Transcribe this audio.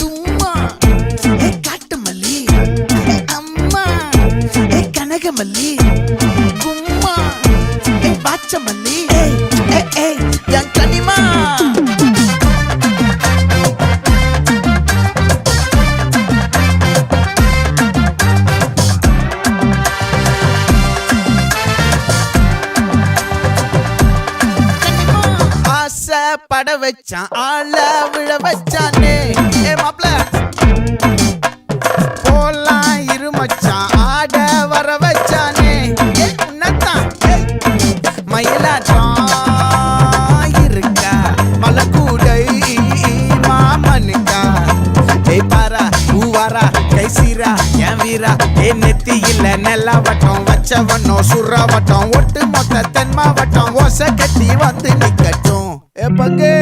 தும்மா காட்டு மல்லி அம்மா கனகமல்லி கும்மா பாச்ச மல்லி என் கனிமா பட வச்சான் ஆள விழ வச்சானே மாப்ள போலாம் இருமச்சான் ஆட வர வச்சானே உன்னத்தான் மயிலாட்டம் இருக்கா மலக்கூடை மாமனுக்கா பாரா பூவாரா கைசீரா என் வீரா நெத்தி இல்ல நெல்லா வட்டம் வச்சவனோ சுறா வட்டம் ஒட்டு மொத்த தென் மாவட்டம் ஓசை கட்டி வந்து நிக்கட்டும் பங்கே